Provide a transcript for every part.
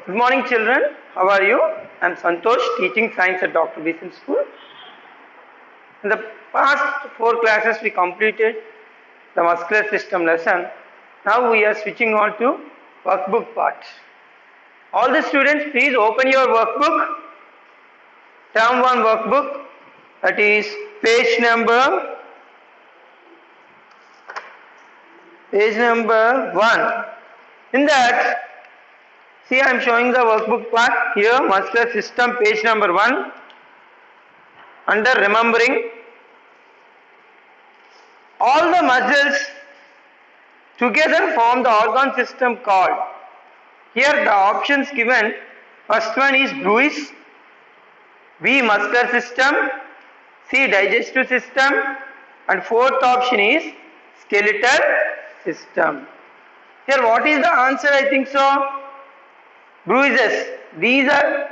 Good morning, children. How are you? I am Santosh, teaching science at Dr. Beeson School. In the past 4 classes, we completed the muscular system lesson. Now we are switching on to workbook part. All the students, please open your workbook. Term 1 workbook, that is page number 1. In that, see, I am showing the workbook part here, muscular system, page number 1. Under remembering, all the muscles together form the organ system called. Here the options given, first one is Bruce, B muscular system, C digestive system, and fourth option is skeletal system. Here what is the answer? I think so. Bruises. These are,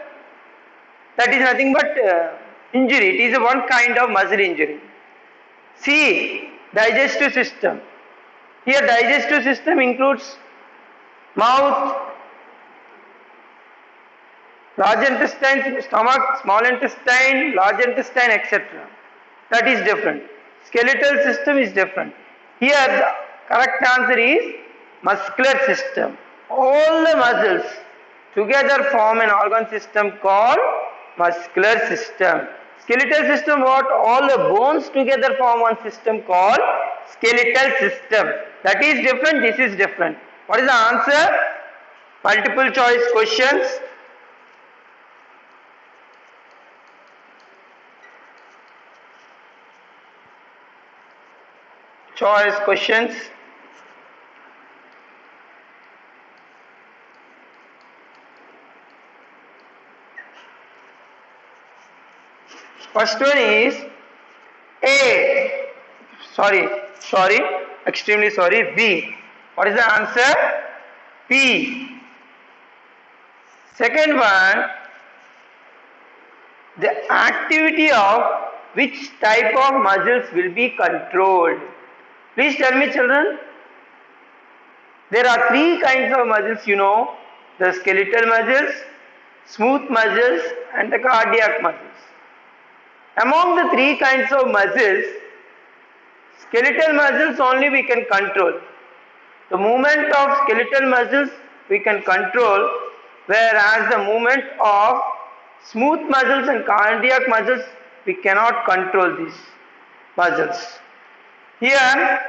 that is nothing but injury. It is one kind of muscle injury. C digestive system. Here digestive system includes mouth, large intestine, stomach, small intestine, large intestine, etc. That is different. Skeletal system is different. Here the correct answer is muscular system. All the muscles together form an organ system called muscular system. Skeletal system what? All the bones together form one system called skeletal system. That is different, this is different. What is the answer? Multiple choice questions. Choice questions. First one is A. Extremely sorry. B. What is the answer? B. Second one, the activity of which type of muscles will be controlled? Please tell me, children. There are 3 kinds of muscles, you know, the skeletal muscles, smooth muscles, and the cardiac muscles. Among the 3 kinds of muscles, skeletal muscles only we can control. The movement of skeletal muscles we can control, whereas the movement of smooth muscles and cardiac muscles we cannot control these muscles. Here,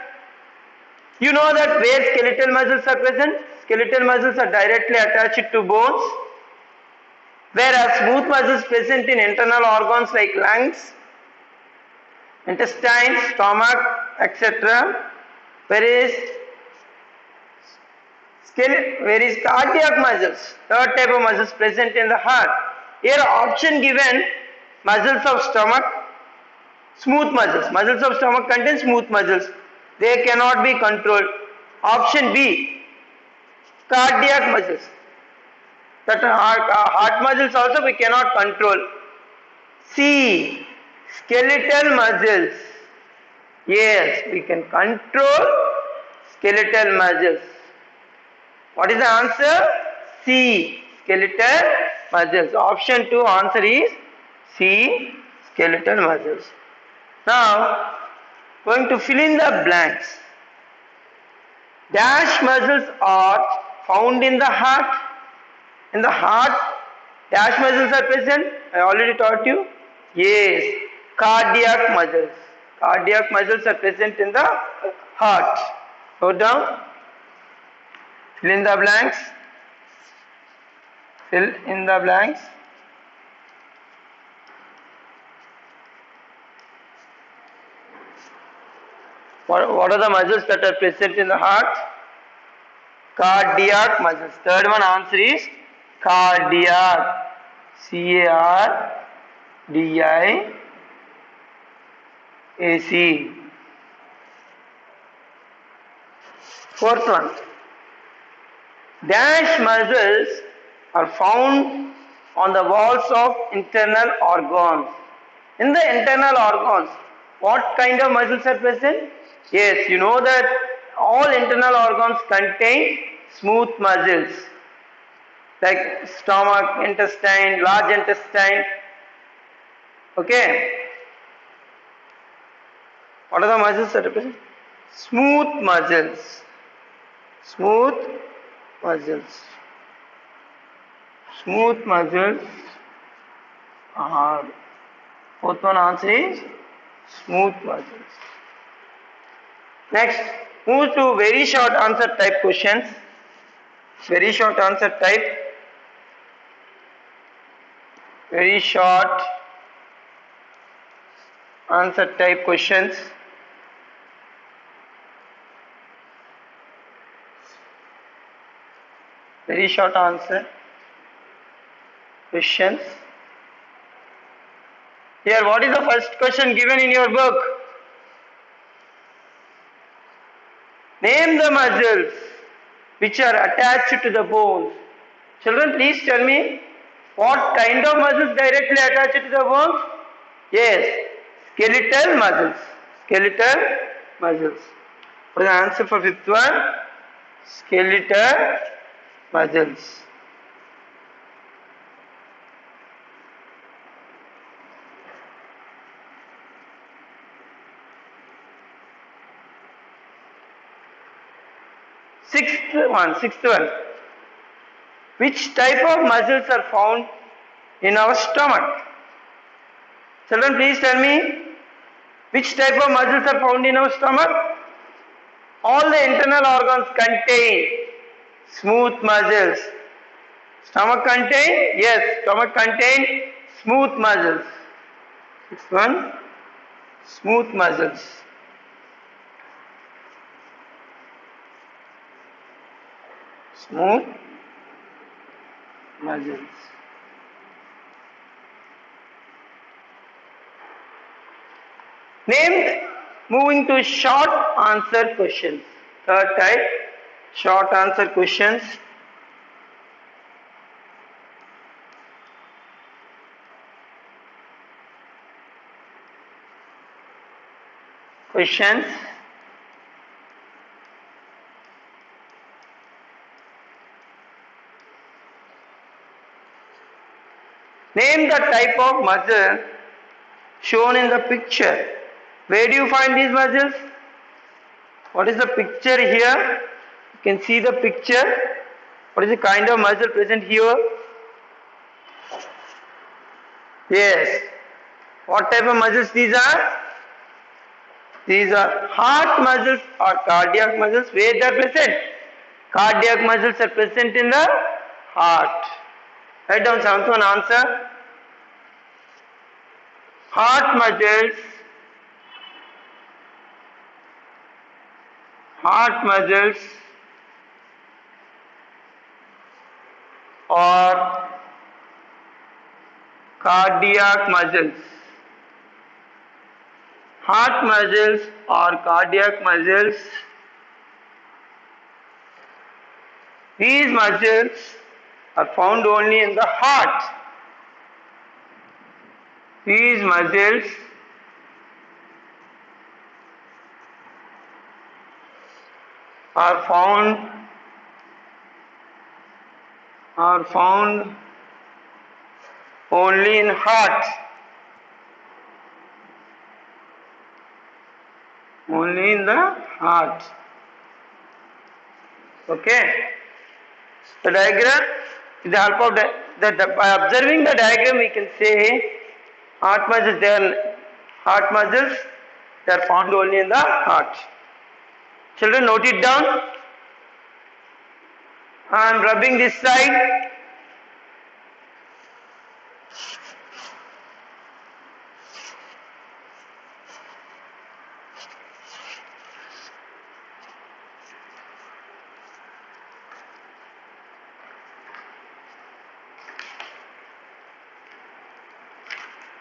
you know that where skeletal muscles are present, skeletal muscles are directly attached to bones, whereas smooth muscles present in internal organs like lungs, intestines, stomach, etc. Whereas cardiac muscles, third type of muscles present in the heart. Here option given, muscles of stomach, smooth muscles. Muscles of stomach contain smooth muscles. They cannot be controlled. Option B, cardiac muscles. That heart muscles also we cannot control. C, skeletal muscles. Yes, we can control skeletal muscles. What is the answer? C, skeletal muscles. Option 2 answer is C, skeletal muscles. Now, going to fill in the blanks. Dash muscles are found in the heart. In the heart, dash muscles are present. I already taught you. Yes, cardiac muscles. Cardiac muscles are present in the heart. Go down. Fill in the blanks. Fill in the blanks. What are the muscles that are present in the heart? Cardiac muscles. Third one answer is cardiac. C-A-R-D-I-A-C. Fourth one. Dash muscles are found on the walls of internal organs. In the internal organs, what kind of muscles are present? Yes, you know that all internal organs contain smooth muscles. like stomach, intestine, large intestine. Okay. What are the muscles that represent? Smooth muscles. Smooth muscles. Smooth muscles are, fourth one answer is smooth muscles. Next, move to very short answer type questions. Very short answer type. Very short answer type questions. Very short answer questions. Here, what is the first question given in your book? Name the muscles which are attached to the bones. Children, please tell me what kind of muscles directly attached to the bones? Yes, skeletal muscles. Skeletal muscles. What is the answer for fifth one? Skeletal muscles. Sixth one. Which type of muscles are found in our stomach? Children, please tell me which type of muscles are found in our stomach? All the internal organs contain smooth muscles. Stomach contain? Yes, stomach contain smooth muscles. Sixth one, smooth muscles. Smooth muscles. Moving to short answer questions. Third type, short answer questions. Questions. Name the type of muscle shown in the picture. Where do you find these muscles? What is the picture here? You can see the picture. What is the kind of muscle present here? Yes. What type of muscles these are? These are heart muscles or cardiac muscles. Where they are present? Cardiac muscles are present in the heart. Write down seventh one answer. Heart muscles or cardiac muscles. Heart muscles or cardiac muscles. These muscles are found only in the heart. These muscles are found only in heart. Only in the heart. Okay. The diagram, with the help of by observing the diagram, we can say heart muscles. They are found only in the heart. Children, note it down. I am rubbing this side.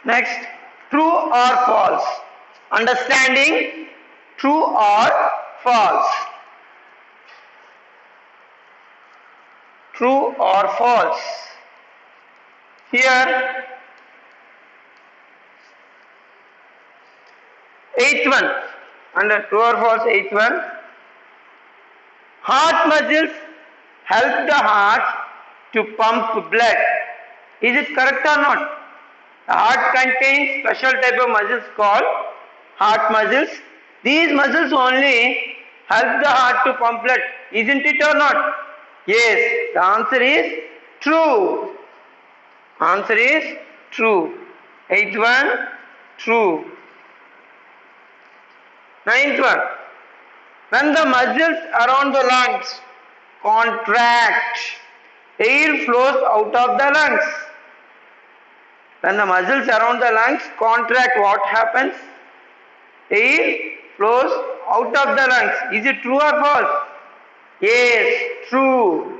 Next, true or false. Understanding true or false. True or false. Here, eighth one. Under true or false, eighth one. Heart muscles help the heart to pump blood. Is it correct or not? The heart contains special type of muscles called heart muscles. These muscles only help the heart to pump blood. Isn't it or not? Yes, the answer is true. Answer is true. Eighth one, true. Ninth one, when the muscles around the lungs contract, air flows out of the lungs. When the muscles around the lungs contract, what happens? Air flows out of the lungs. Is it true or false? Yes, true.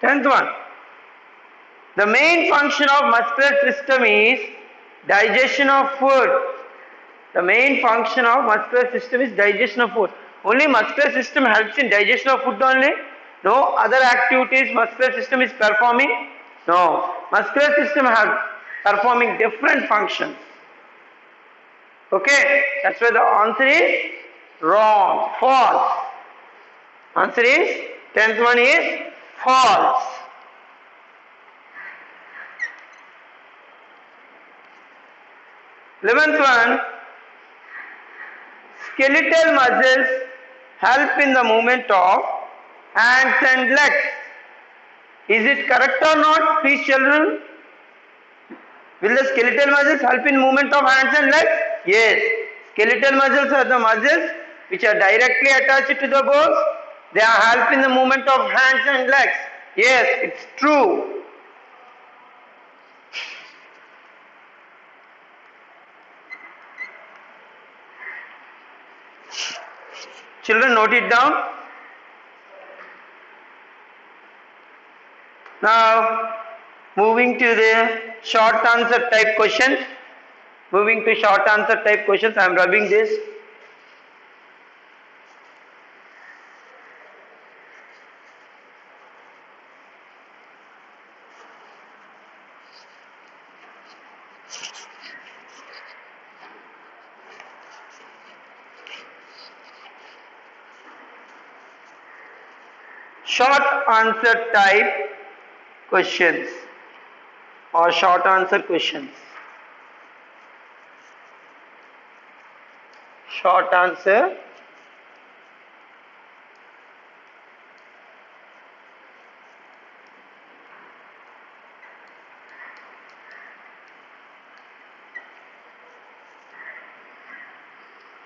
Tenth one. The main function of muscular system is digestion of food. The main function of muscular system is digestion of food. Only muscular system helps in digestion of food only. No other activities muscular system is performing. No. Muscular system helps performing different functions. Okay. That's why the answer is wrong. False. Answer is 10th one is false. 11th one, skeletal muscles help in the movement of hands and legs. Is it correct or not, please children? Will the skeletal muscles help in movement of hands and legs? Yes. Skeletal muscles are the muscles which are directly attached to the bones. They are help in the movement of hands and legs. Yes, it's true. Children, note it down. Now, moving to the short answer type questions. Moving to short answer type questions, I am rubbing this. Short answer type questions or short answer questions. Short answer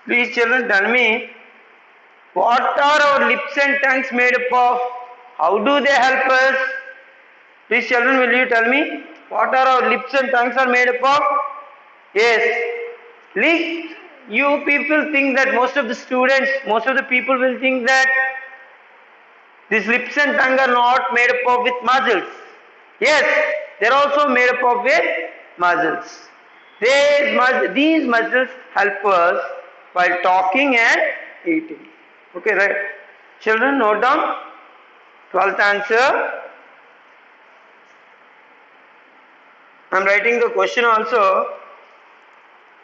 please children tell me, what are our lips and tongues made up of? How do they help us? Please children, will you tell me what are our lips and tongues are made up of? Yes. You people think that most of the people will think that these lips and tongue are not made up of with muscles. Yes, they are also made up of with muscles. These muscles help us while talking and eating. Okay, right. Children, note down. 12th answer. I am writing the question also.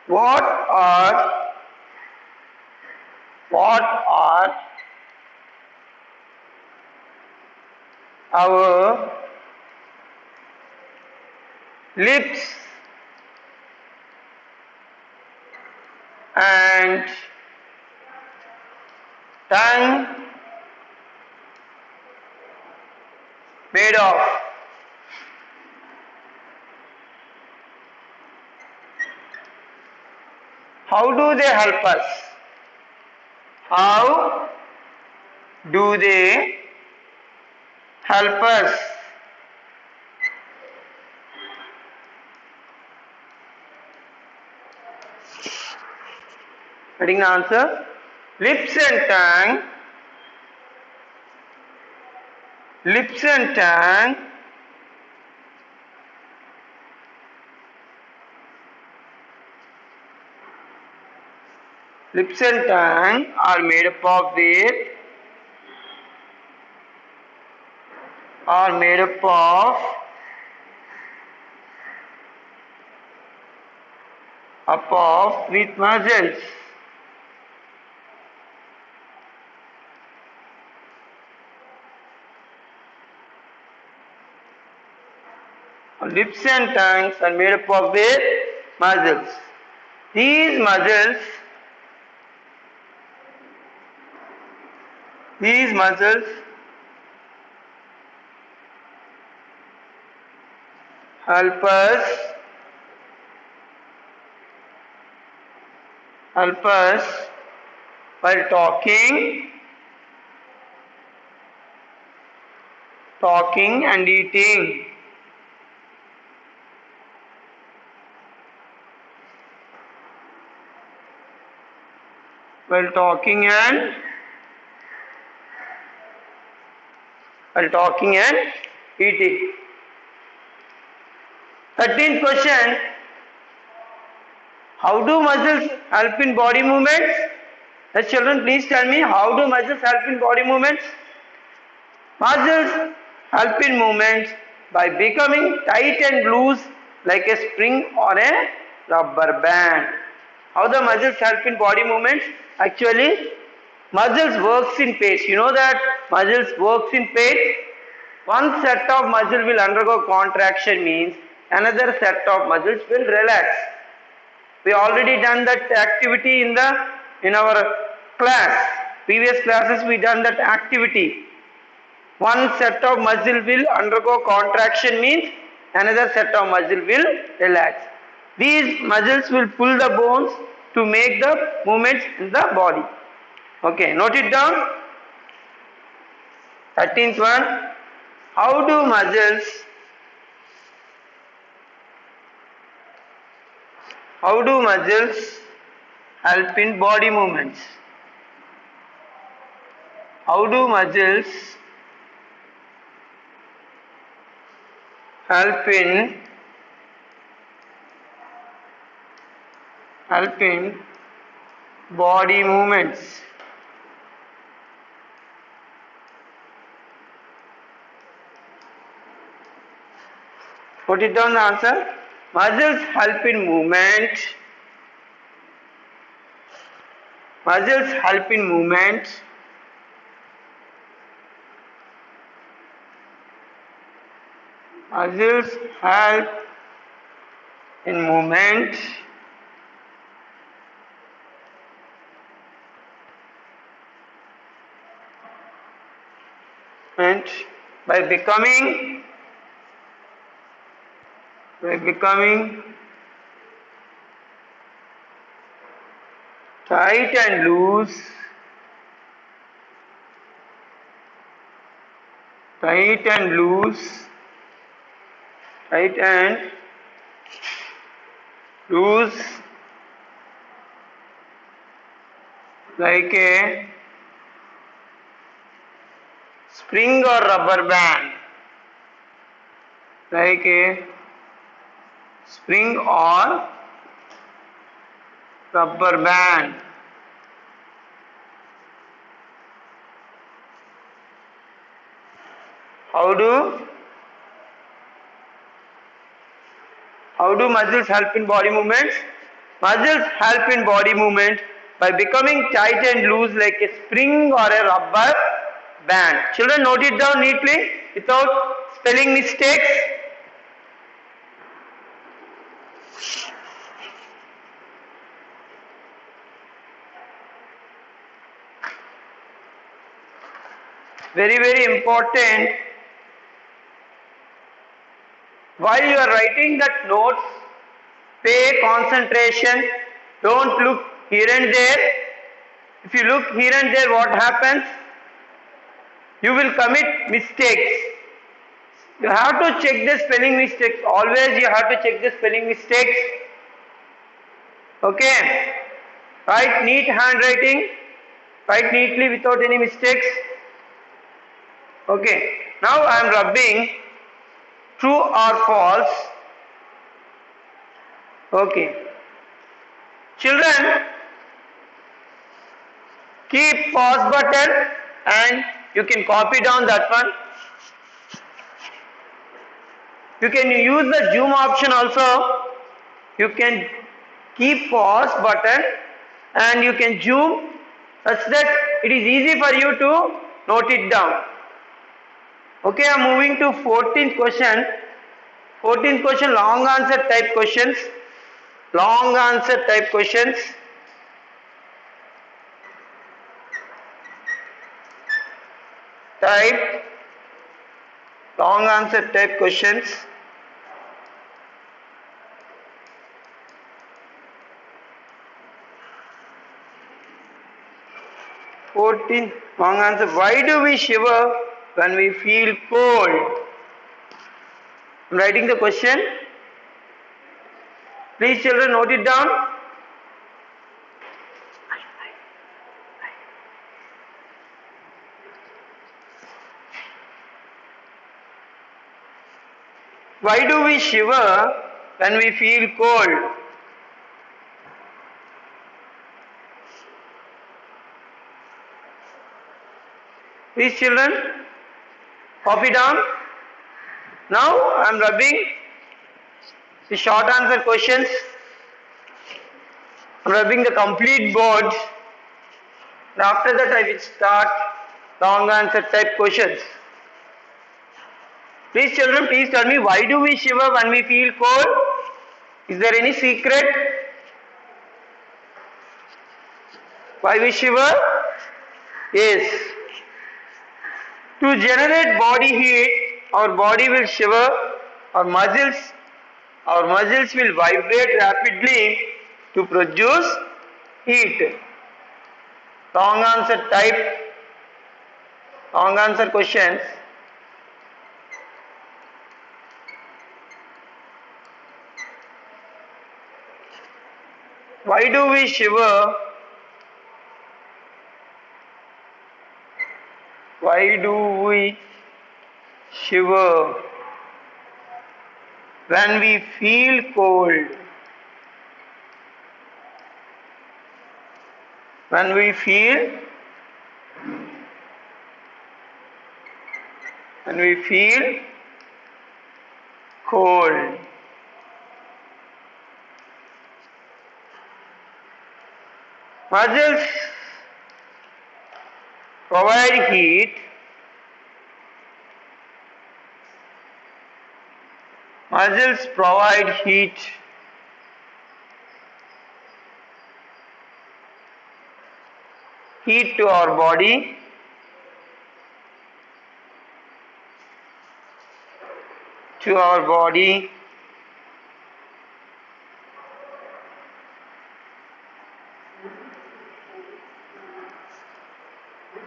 What are our lips and tongue made of? How do they help us? How do they help us? Getting the answer? Lips and tongue are made up of with muscles. Lips and tongues are made up of their muscles. These muscles help us while talking and eating. While talking and eating. 13th question. How do muscles help in body movements? Yes, children, please tell me, how do muscles help in body movements? Muscles help in movements by becoming tight and loose like a spring or a rubber band. How the muscles help in body movements? Actually, muscles works in pairs. You know that muscles works in pairs. One set of muscle will undergo contraction, means another set of muscles will relax. We already done that activity in our class. Previous classes we done that activity. One set of muscle will undergo contraction, means another set of muscle will relax. These muscles will pull the bones to make the movements in the body. Okay, note it down. 13th one. How do muscles help in body movements? How do muscles help in body movements? Put it down the answer. Muscles help in movement. Muscles help in movement. Muscles help in movement and by becoming tight and loose like a spring or rubber band. Like a spring or rubber band. How do muscles help in body movements? Muscles help in body movement by becoming tight and loose like a spring or a rubber band. Children, note it down neatly without spelling mistakes. Very, very important. While you are writing that notes, pay concentration. Don't look here and there. If you look here and there, what happens? You will commit mistakes. You have to check the spelling mistakes. Always you have to check the spelling mistakes. Okay. Write neat handwriting. Write neatly without any mistakes. Okay. Now I am rubbing true or false. Okay. Children, keep pause button and you can copy down that one. You can use the zoom option also. You can keep pause button and you can zoom such that it is easy for you to note it down. Okay, I am moving to 14th question. 14th question, long answer type questions. Long answer type questions. Type long answer type questions. Long answer. Why do we shiver when we feel cold? I'm writing the question. Please children note it down. Why do we shiver when we feel cold? Please children, copy down. Now I am rubbing the short answer questions. I am rubbing the complete board. And after that I will start long answer type questions. Please children, please tell me, why do we shiver when we feel cold? Is there any secret? Why we shiver? Yes. To generate body heat, our body will shiver, our muscles will vibrate rapidly to produce heat. Long answer type, long answer questions. Why do we shiver? Why do we shiver when we feel cold? When we feel cold. Muscles provide heat. Muscles provide heat to our body.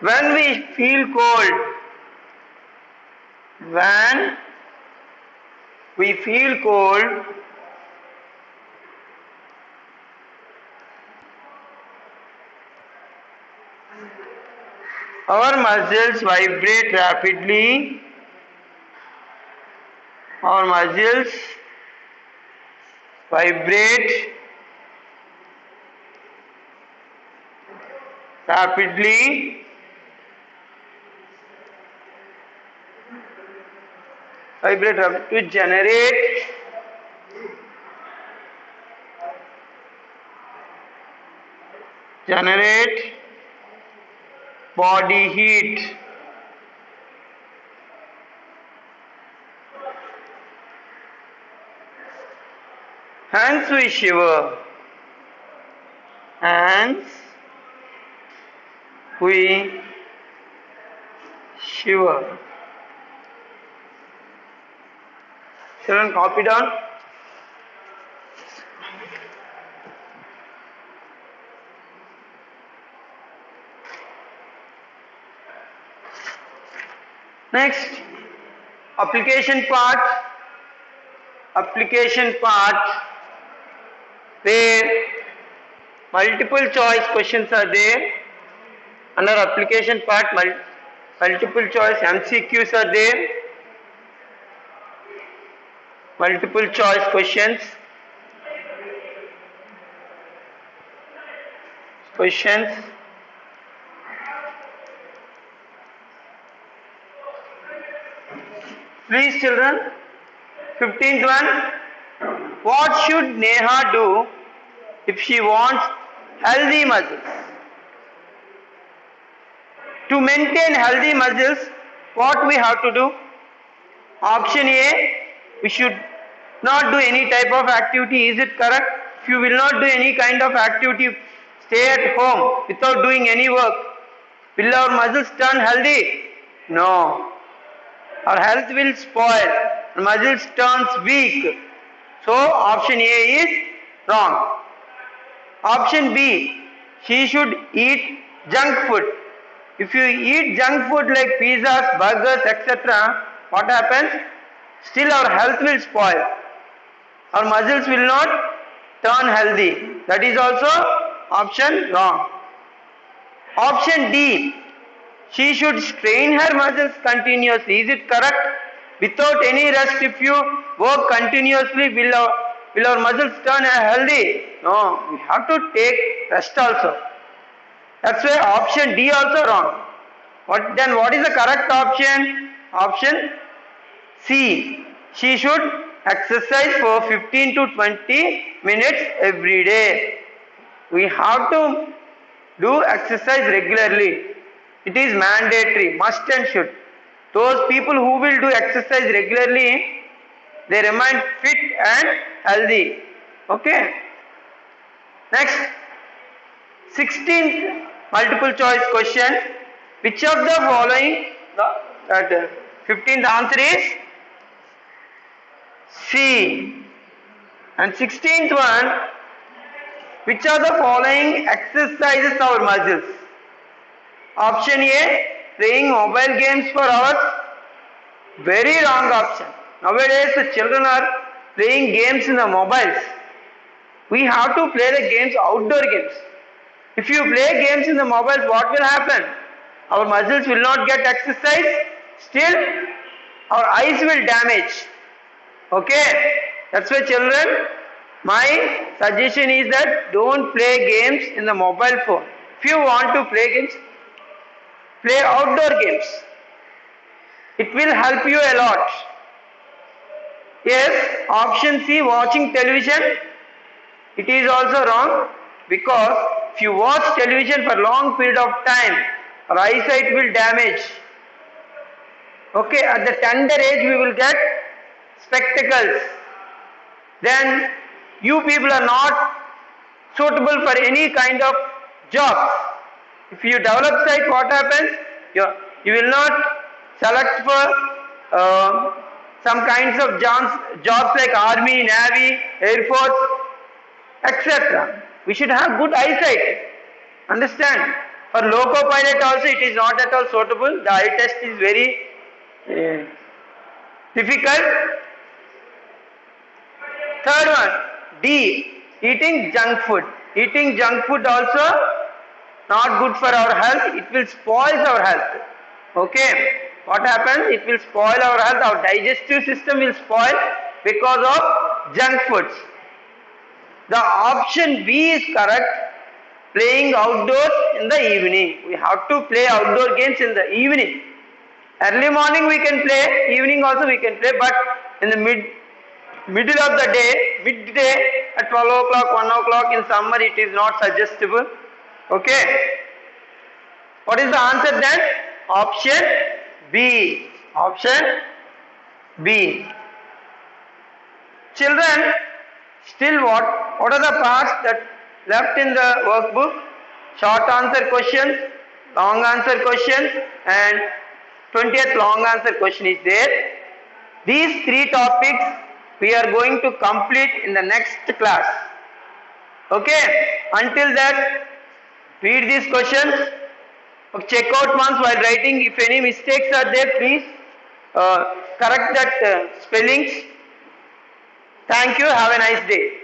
When we feel cold, our muscles vibrate rapidly. Our muscles vibrate rapidly to generate body heat. Hence we shiver. Children, copy down. Next, application part, where multiple choice questions are there. Under application part, multiple choice MCQs are there. Multiple choice questions. Please children, 15th one. What should Neha do if she wants healthy muscles? To maintain healthy muscles, what we have to do? Option A, we should not do any type of activity. Is it correct? If you will not do any kind of activity, stay at home without doing any work, will our muscles turn healthy? No. Our health will spoil. Muscles turns weak. So option A is wrong. Option B, she should eat junk food. If you eat junk food like pizzas, burgers, etc., what happens? Still our health will spoil. Our muscles will not turn healthy. That is also option wrong. Option D, she should strain her muscles continuously. Is it correct? Without any rest, if you work continuously, will our muscles turn healthy? No, we have to take rest also. That's why option D also wrong. Then what is the correct option? Option C. She should exercise for 15 to 20 minutes every day. We have to do exercise regularly. It is mandatory, must and should. Those people who will do exercise regularly, they remain fit and healthy. Okay. Next, 16th multiple choice question. Which of the following, 15th answer is C. And 16th one, which of the following exercises our muscles? Option A, playing mobile games for hours. Very wrong option. Nowadays the children are playing games in the mobiles. We have to play the games, outdoor games. If you play games in the mobiles, what will happen? Our muscles will not get exercise. Still, our eyes will damage. Okay? That's why children, my suggestion is that don't play games in the mobile phone. If you want to play games, play outdoor games. It will help you a lot. Yes, option C, watching television. It is also wrong because if you watch television for long period of time, our eyesight will damage. Okay, at the tender age we will get spectacles. Then you people are not suitable for any kind of job. If you develop sight, what happens? You will not select for some kinds of jobs like army, navy, air force, etc. We should have good eyesight. Understand? For loco pilot also it is not at all suitable. The eye test is very difficult. Third one, D, eating junk food. Eating junk food also not good for our health. It will spoil our health. Okay. What happens? It will spoil our health. Our digestive system will spoil because of junk foods. The option B is correct. Playing outdoors in the evening. We have to play outdoor games in the evening. Early morning we can play, evening also we can play, but in the middle of the day, midday at 12 o'clock, 1 o'clock in summer it is not suggestible. Okay. What is the answer then? Option B. Option B. Children, still what are the parts that left in the workbook? Short answer questions, long answer questions, and 20th long answer question is there. These three topics we are going to complete in the next class. Okay. Until that, read these questions. Check out once while writing. If any mistakes are there, please correct that spellings. Thank you. Have a nice day.